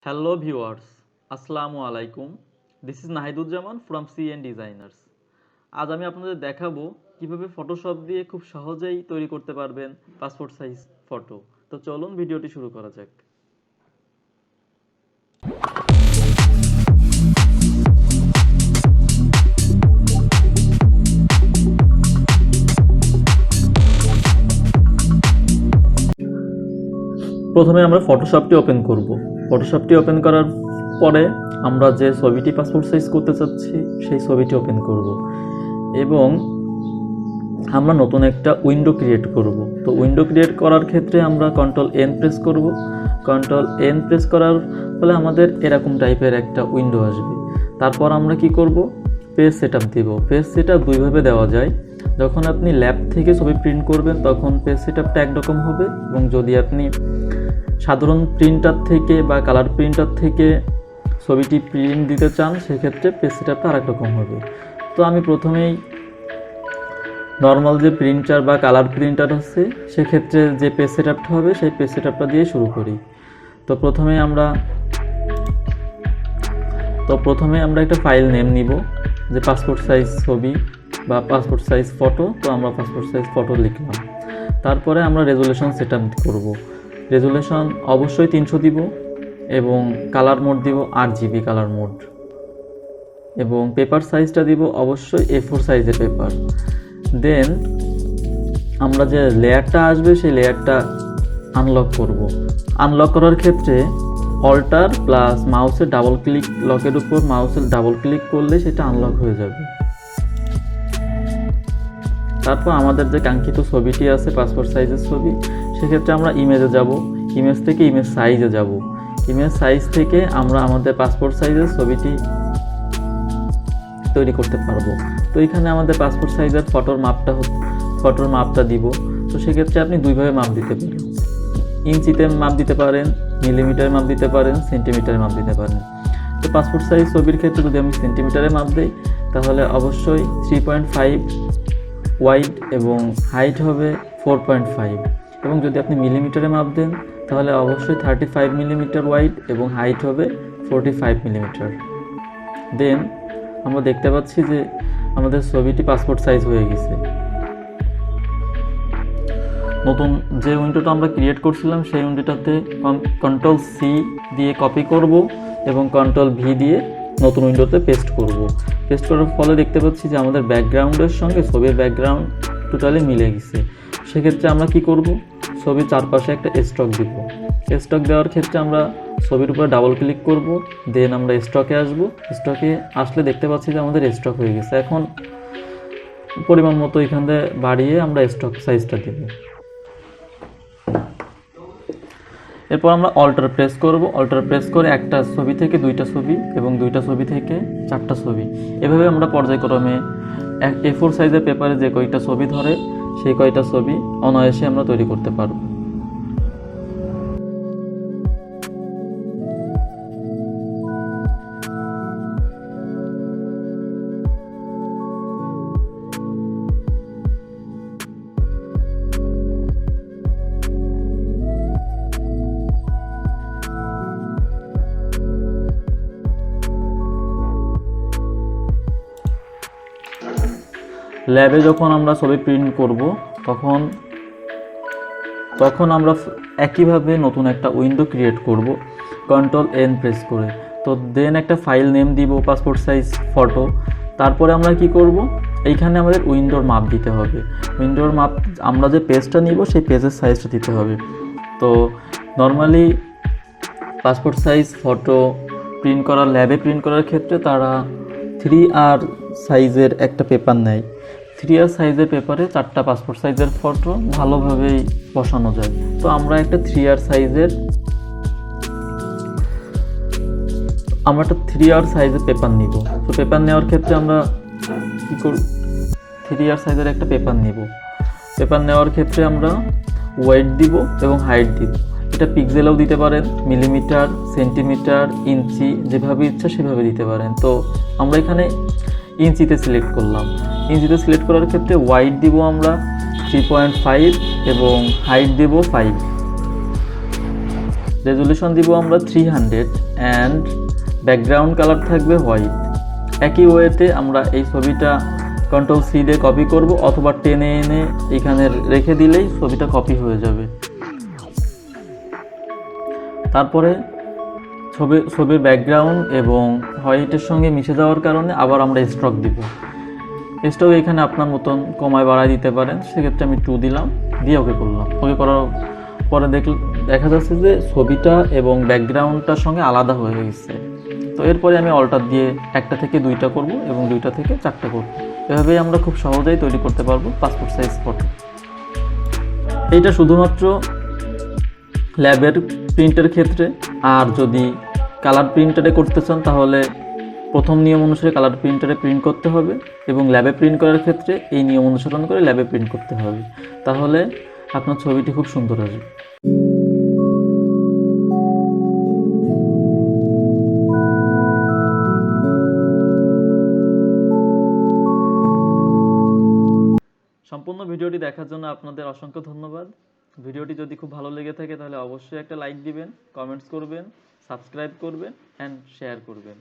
Hello viewers, Assalamu alaikum. This is Nahiduzzaman from CN Designers. আজ আমি আপনাদের দেখাবো কিভাবে ফটোশপ দিয়ে খুব সহজেই তৈরি করতে পারবেন পাসপোর্ট সাইজ ফটো। তো চলুন ভিডিওটি শুরু করা যাক। প্রথমে আমরা ফটোশপটি ওপেন করব। ফটোশপটি ওপেন করার পরে আমরা যে ছবিটি পাসপোর্ট সাইজ করতে চাচ্ছি সেই ছবিটি ওপেন করব এবং আমরা নতুন একটা উইন্ডো ক্রিয়েট করব। তো উইন্ডো ক্রিয়েট করার ক্ষেত্রে আমরা কন্ট্রোল এন প্রেস করব। কন্ট্রোল এন প্রেস করার ফলে আমাদের এরকম টাইপের একটা উইন্ডো আসবে। তারপর আমরা কি করব, পেজ সেটআপ দেব। পেজ সেটআপ দুইভাবে দেওয়া যায়। যখন আপনি ল্যাব থেকে ছবি প্রিন্ট করবেন তখন পেজ সেটআপটা একরকম হবে, এবং যদি আপনি সাধারণ প্রিন্টার থেকে বা কালার প্রিন্টার থেকে ছবিটি প্রিন্ট দিতে চান সেক্ষেত্রে পেজ সেটআপটা আরেক রকম হবে। তো আমি প্রথমেই নর্মাল যে প্রিন্টার বা কালার প্রিন্টার আছে সেক্ষেত্রে যে পেজ সেটআপটা হবে সেই পেজ সেটআপটা দিয়ে শুরু করি। তো প্রথমে আমরা একটা ফাইল নেম নিব, যে পাসপোর্ট সাইজ ছবি বা পাসপোর্ট সাইজ ফটো। তো আমরা পাসপোর্ট সাইজ ফটো লিখলাম। তারপরে আমরা রেজুলেশন সেটআপ করব। রেজুলেশন অবশ্যই 300 দিব এবং কালার মোড দিব RGB কালার মোড, এবং পেপার সাইজটা দিব অবশ্যই A4 সাইজের পেপার। দেন আমরা যে লেয়ারটা আসবে সেই লেয়ারটা আনলক করব। আনলক করার ক্ষেত্রে অল্টার প্লাস মাউসের ডাবল ক্লিক, লকের উপর মাউসের ডাবল ক্লিক করলে সেটা আনলক হয়ে যাবে। তারপর আমাদের যে কাঙ্ক্ষিত ছবিটি আছে পাসপোর্ট সাইজের ছবি, সেক্ষেত্রে আমরা ইমেজে যাব। ইমেজ থেকে ইমেজ সাইজে যাব। ইমেজ সাইজ থেকে আমরা আমাদের পাসপোর্ট সাইজের ছবিটি তৈরি করতে পারবো। তো এখানে আমাদের পাসপোর্ট সাইজের ফটোর মাপটা দিব। তো সেক্ষেত্রে আপনি দুইভাবে মাপ দিতে পারেন, ইঞ্চিতে মাপ দিতে পারেন, মিলিমিটারে মাপ দিতে পারেন, সেন্টিমিটারে মাপ দিতে পারেন। তো পাসপোর্ট সাইজ ছবির ক্ষেত্রে যদি আমি সেন্টিমিটারে মাপ দিই তাহলে অবশ্যই 3.5 ওয়াইড এবং হাইট হবে 4.5, এবং যদি আপনি মিলিমিটারে মাপ দেন তাহলে অবশ্যই 35 মিলিমিটার ওয়াইড এবং হাইট হবে 45 মিলিমিটার। দেন আমরা দেখতে পাচ্ছি যে আমাদের ছবিটি পাসপোর্ট সাইজ হয়ে গেছে। নতুন যে উইন্ডোটা আমরা ক্রিয়েট করছিলাম সেই উইন্ডোটাতে কন্ট্রোল C দিয়ে কপি করব এবং কন্ট্রোল V দিয়ে নতুন উইন্ডোতে পেস্ট করব। পেস্ট করার ফলে দেখতে পাচ্ছি যে আমাদের ব্যাকগ্রাউন্ডের সঙ্গে ছবির ব্যাকগ্রাউন্ড টোটালি মিলে গেছে। সেক্ষেত্রে আমরা কি করব, ছবির চারপাশে একটা স্টক দিব। স্টক দেওয়ার ক্ষেত্রে আমরা ছবির উপরে ডাবল ক্লিক করব। দেন আমরা স্টকে আসব। স্টকে আসলে দেখতে পাচ্ছি যে আমাদের স্টক হয়ে গেছে। এখন পরিমাণ মতো এখান থেকে বাড়িয়ে আমরা স্টক সাইজটা দেব। এরপর আমরা অল্টার প্রেস করব। অল্টার প্রেস করে একটা ছবি থেকে দুইটা ছবি এবং দুইটা ছবি থেকে চারটা ছবি, এভাবে আমরা পর্যায়ক্রমে A4 সাইজের পেপারে যে কয়টা ছবি ধরে সেই কয়টা ছবি অনায়াসে আমরা তৈরি করতে পারব। ল্যাবে যখন আমরা ছবি প্রিন্ট করব তখন আমরা একইভাবে নতুন একটা উইন্ডো ক্রিয়েট করব কন্ট্রোল N প্রেস করে। তো দেন একটা ফাইল নেম দিব পাসপোর্ট সাইজ ফটো। তারপরে আমরা কি করব, এইখানে আমাদের উইন্ডোর মাপ দিতে হবে। উইন্ডোর মাপ আমরা যে পেজটা নিব সেই পেজের সাইজটা দিতে হবে। তো নর্মালি পাসপোর্ট সাইজ ফটো ল্যাবে প্রিন্ট করার ক্ষেত্রে তারা 3R সাইজের একটা পেপার নেয়। 3R সাইজের পেপারে 4টা পাসপোর্ট সাইজের ফটো ভালোভাবেই বসানো যায়। তো আমরা একটা 3R সাইজের পেপার নিব। তো পেপার নেওয়ার ক্ষেত্রে আমরা কি করব, 3R সাইজের একটা পেপার নিব। পেপার নেওয়ার ক্ষেত্রে আমরা ওয়েট দিব এবং হাইট দিব। এটা পিক্সেলেও দিতে পারেন, মিলিমিটার, সেন্টিমিটার, ইঞ্চি, যেভাবে ইচ্ছা সেভাবে দিতে পারেন। তো আমরা এখানে ইঞ্চিতে সিলেক্ট করলাম। ইঞ্চিতে সিলেক্ট করার ক্ষেত্রে ওয়াইড দিব আমরা 3.5 এবং হাইট দেব 5। রেজুলেশন দিব আমরা 300 অ্যান্ড ব্যাকগ্রাউন্ড কালার থাকবে হোয়াইট। একই ওয়েতে আমরা এই ছবিটা Ctrl+C দিয়ে কপি করব, অথবা টেনে এনে এখানে রেখে দিলেই ছবিটা কপি হয়ে যাবে। তারপরে ছবির ব্যাকগ্রাউন্ড এবং হোয়াইটের সঙ্গে মিশে যাওয়ার কারণে আবার আমরা স্ট্রোক দিব। স্ট্রোক এখানে আপনার মতন কমায় বাড়ায় দিতে পারেন, সেক্ষেত্রে আমি 2 দিলাম, দিয়ে ওকে করলাম। ওকে করার পরে দেখা যাচ্ছে যে ছবিটা এবং ব্যাকগ্রাউন্ডটার সঙ্গে আলাদা হয়ে গেছে। তো এরপরে আমি অল্টার দিয়ে 1টা থেকে 2টা করব এবং 2টা থেকে 4টা করব। এভাবেই আমরা খুব সহজেই তৈরি করতে পারবো পাসপোর্ট সাইজ ফটো। এইটা শুধুমাত্র ল্যাবের প্রিন্টের ক্ষেত্রে। আর যদি কালার প্রিন্টারে করতে চান তাহলে প্রথম নিয়ম অনুসারে কালার প্রিন্টারে প্রিন্ট করতে হবে, এবং ল্যাবে প্রিন্ট করার ক্ষেত্রে এই নিয়ম অনুসরণ করে ল্যাবে প্রিন্ট করতে হবে। তাহলে আপনার ছবিটি খুব সুন্দর আসবে। সম্পূর্ণ ভিডিওটি দেখার জন্য আপনাদের অসংখ্য ধন্যবাদ। ভিডিওটি যদি খুব ভালো লেগে থাকে তাহলে অবশ্যই একটা লাইক দিবেন, কমেন্টস করবেন, সাবস্ক্রাইব করবেন অ্যান্ড শেয়ার করবেন।